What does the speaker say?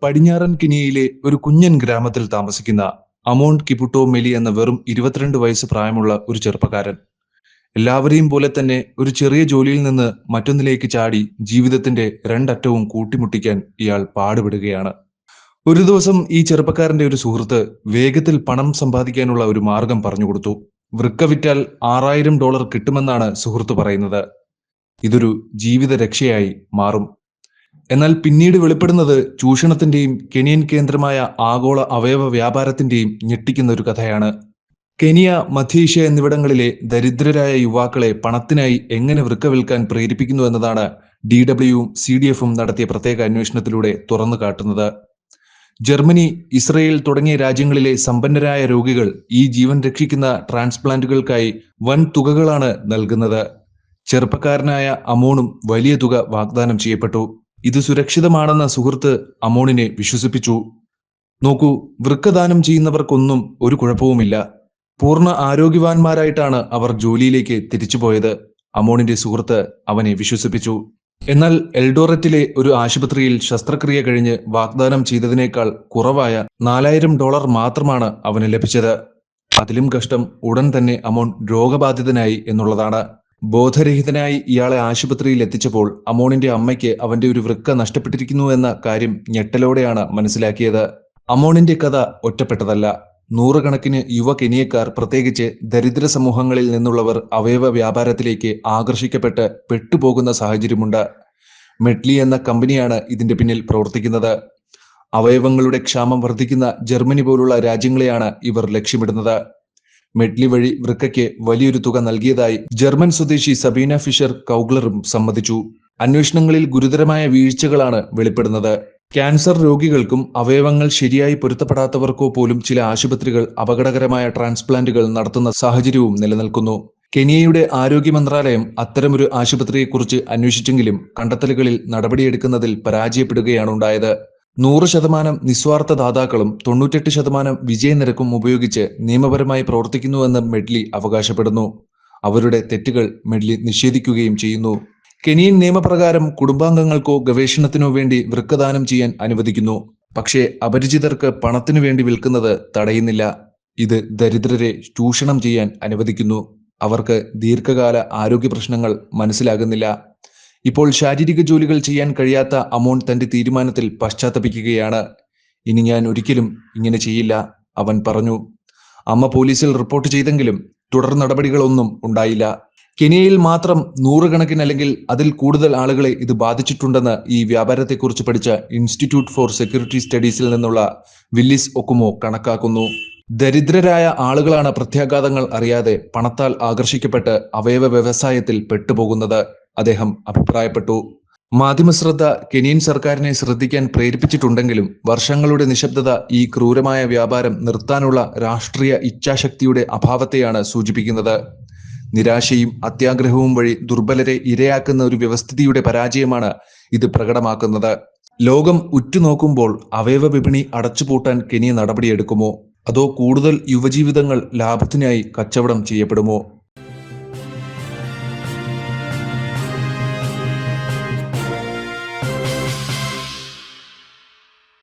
പടിഞ്ഞാറൻ കെനിയയിലെ ഒരു കുഞ്ഞൻ ഗ്രാമത്തിൽ താമസിക്കുന്ന അമോണ്ട് കിപുട്ടോ മെലി എന്ന വെറും 22 വയസ്സ് പ്രായമുള്ള ഒരു ചെറുപ്പക്കാരൻ. എല്ലാവരെയും പോലെ തന്നെ ഒരു ചെറിയ ജോലിയിൽ നിന്ന് മറ്റൊന്നിലേക്ക് ചാടി ജീവിതത്തിന്റെ രണ്ടറ്റവും കൂട്ടിമുട്ടിക്കാൻ ഇയാൾ പാടുപെടുകയാണ്. ഒരു ദിവസം ഈ ചെറുപ്പക്കാരന്റെ ഒരു സുഹൃത്ത് വേഗത്തിൽ പണം സമ്പാദിക്കാനുള്ള ഒരു മാർഗം പറഞ്ഞുകൊടുത്തു. വൃക്ക വിറ്റാൽ $6000 കിട്ടുമെന്നാണ് സുഹൃത്ത് പറയുന്നത്. ഇതൊരു ജീവിത രക്ഷയായി മാറും. എന്നാൽ പിന്നീട് വെളിപ്പെടുന്നത് ചൂഷണത്തിന്റെയും കെനിയൻ കേന്ദ്രമായ ആഗോള അവയവ വ്യാപാരത്തിന്റെയും ഞെട്ടിക്കുന്ന ഒരു കഥയാണ്. കെനിയ, മധ്യേഷ്യ എന്നിവിടങ്ങളിലെ ദരിദ്രരായ യുവാക്കളെ പണത്തിനായി എങ്ങനെ വൃക്ക വിൽക്കാൻ പ്രേരിപ്പിക്കുന്നു എന്നതാണ് DWയും CDFും നടത്തിയ പ്രത്യേക അന്വേഷണത്തിലൂടെ തുറന്നു കാട്ടുന്നത്. ജർമ്മനി, ഇസ്രയേൽ തുടങ്ങിയ രാജ്യങ്ങളിലെ സമ്പന്നരായ രോഗികൾ ഈ ജീവൻ രക്ഷിക്കുന്ന ട്രാൻസ്പ്ലാന്റുകൾക്കായി വൻ തുകകളാണ് നൽകുന്നത്. ചെറുപ്പക്കാരനായ അമോണും വലിയ തുക വാഗ്ദാനം ചെയ്യപ്പെട്ടു. ഇത് സുരക്ഷിതമാണെന്ന സുഹൃത്ത് അമോണിനെ വിശ്വസിപ്പിച്ചു. നോക്കൂ, വൃക്കദാനം ചെയ്യുന്നവർക്കൊന്നും ഒരു കുഴപ്പവുമില്ല. പൂർണ്ണ ആരോഗ്യവാന്മാരായിട്ടാണ് അവർ ജോലിയിലേക്ക് തിരിച്ചുപോയത്. അമോണിന്റെ സുഹൃത്ത് അവനെ വിശ്വസിപ്പിച്ചു. എന്നാൽ എൽഡോററ്റിലെ ഒരു ആശുപത്രിയിൽ ശസ്ത്രക്രിയ കഴിഞ്ഞ് വാഗ്ദാനം ചെയ്തതിനേക്കാൾ കുറവായ $4000 മാത്രമാണ് അവന് ലഭിച്ചത്. അതിലും കഷ്ടം, ഉടൻ തന്നെ അമോൺ രോഗബാധിതനായി എന്നുള്ളതാണ്. ബോധരഹിതനായി ഇയാളെ ആശുപത്രിയിൽ എത്തിച്ചപ്പോൾ അമോണിന്റെ അമ്മയ്ക്ക് അവന്റെ ഒരു വൃക്ക നഷ്ടപ്പെട്ടിരിക്കുന്നു എന്ന കാര്യം ഞെട്ടലോടെയാണ് മനസ്സിലാക്കിയത്. അമോണിന്റെ കഥ ഒറ്റപ്പെട്ടതല്ല. നൂറുകണക്കിന് യുവ കെനിയക്കാർ, പ്രത്യേകിച്ച് ദരിദ്ര സമൂഹങ്ങളിൽ നിന്നുള്ളവർ അവയവ വ്യാപാരത്തിലേക്ക് ആകർഷിക്കപ്പെട്ട് പെട്ടുപോകുന്ന സാഹചര്യമുണ്ട്. മെഡ്ലി എന്ന കമ്പനിയാണ് ഇതിന്റെ പിന്നിൽ പ്രവർത്തിക്കുന്നത്. അവയവങ്ങളുടെ ക്ഷാമം വർദ്ധിക്കുന്ന ജർമ്മനി പോലുള്ള രാജ്യങ്ങളെയാണ് ഇവർ ലക്ഷ്യമിടുന്നത്. മെഡ്ലി വഴി വൃക്കയ്ക്ക് വലിയൊരു തുക നൽകിയതായി ജർമ്മൻ സ്വദേശി സബീന ഫിഷർ കൗഗ്ലറും സമ്മതിച്ചു. അന്വേഷണങ്ങളിൽ ഗുരുതരമായ വീഴ്ചകളാണ് വെളിപ്പെടുന്നത്. ക്യാൻസർ രോഗികൾക്കും അവയവങ്ങൾ ശരിയായി പൊരുത്തപ്പെടാത്തവർക്കോ പോലും ചില ആശുപത്രികൾ അപകടകരമായ ട്രാൻസ്പ്ലാന്റുകൾ നടത്തുന്ന സാഹചര്യവും നിലനിൽക്കുന്നു. കെനിയയുടെ ആരോഗ്യ മന്ത്രാലയം അത്തരമൊരു ആശുപത്രിയെക്കുറിച്ച് അന്വേഷിച്ചെങ്കിലും കണ്ടെത്തലുകളിൽ നടപടിയെടുക്കുന്നതിൽ പരാജയപ്പെടുകയാണ് ഉണ്ടായത്. 100% നിസ്വാർത്ഥ ദാതാക്കളും 98% വിജയനിരക്കും ഉപയോഗിച്ച് നിയമപരമായി പ്രവർത്തിക്കുന്നുവെന്ന് മെഡ്ലി അവകാശപ്പെടുന്നു. അവരുടെ തെറ്റുകൾ മെഡ്ലി നിഷേധിക്കുകയും ചെയ്യുന്നു. കെനിയൻ നിയമപ്രകാരം കുടുംബാംഗങ്ങൾക്കോ ഗവേഷണത്തിനോ വേണ്ടി വൃക്കദാനം ചെയ്യാൻ അനുവദിക്കുന്നു. പക്ഷേ അപരിചിതർക്ക് പണത്തിനു വേണ്ടി വിൽക്കുന്നത് തടയുന്നില്ല. ഇത് ദരിദ്രരെ ചൂഷണം ചെയ്യാൻ അനുവദിക്കുന്നു. അവർക്ക് ദീർഘകാല ആരോഗ്യ പ്രശ്നങ്ങൾ മനസ്സിലാകുന്നില്ല. ഇപ്പോൾ ശാരീരിക ജോലികൾ ചെയ്യാൻ കഴിയാത്ത അമോൺ തന്റെ തീരുമാനത്തിൽ പശ്ചാത്തപിക്കുകയാണ്. ഇനി ഞാൻ ഒരിക്കലും ഇങ്ങനെ ചെയ്യില്ല, അവൻ പറഞ്ഞു. അമ്മ പോലീസിൽ റിപ്പോർട്ട് ചെയ്തെങ്കിലും തുടർ നടപടികളൊന്നും ഉണ്ടായില്ല. കെനിയയിൽ മാത്രം 100 കണക്കിന് അല്ലെങ്കിൽ അതിൽ കൂടുതൽ ആളുകളെ ഇത് ബാധിച്ചിട്ടുണ്ടെന്ന് ഈ വ്യാപാരത്തെക്കുറിച്ച് പഠിച്ച ഇൻസ്റ്റിറ്റ്യൂട്ട് ഫോർ സെക്യൂരിറ്റി സ്റ്റഡീസിൽ നിന്നുള്ള വില്ലിസ് ഒക്കുമോ കണക്കാക്കുന്നു. ദരിദ്രരായ ആളുകളാണ് പ്രത്യാഘാതങ്ങൾ അറിയാതെ പണത്താൽ ആകർഷിക്കപ്പെട്ട് അവയവ വ്യവസായത്തിൽ പെട്ടുപോകുന്നത്, അദ്ദേഹം അഭിപ്രായപ്പെട്ടു. മാധ്യമശ്രദ്ധ കെനിയൻ സർക്കാരിനെ ശ്രദ്ധിക്കാൻ പ്രേരിപ്പിച്ചിട്ടുണ്ടെങ്കിലും വർഷങ്ങളുടെ നിശബ്ദത ഈ ക്രൂരമായ വ്യാപാരം നിർത്താനുള്ള രാഷ്ട്രീയ ഇച്ഛാശക്തിയുടെ അഭാവത്തെയാണ് സൂചിപ്പിക്കുന്നത്. നിരാശയും അത്യാഗ്രഹവും വഴി ദുർബലരെ ഇരയാക്കുന്ന ഒരു വ്യവസ്ഥിതിയുടെ പരാജയമാണ് ഇത് പ്രകടമാക്കുന്നത്. ലോകം ഉറ്റുനോക്കുമ്പോൾ അവയവ വിപണി അടച്ചുപൂട്ടാൻ കെനിയ നടപടിയെടുക്കുമോ, അതോ കൂടുതൽ യുവജീവിതങ്ങൾ ലാഭത്തിനായി കച്ചവടം ചെയ്യപ്പെടുമോ?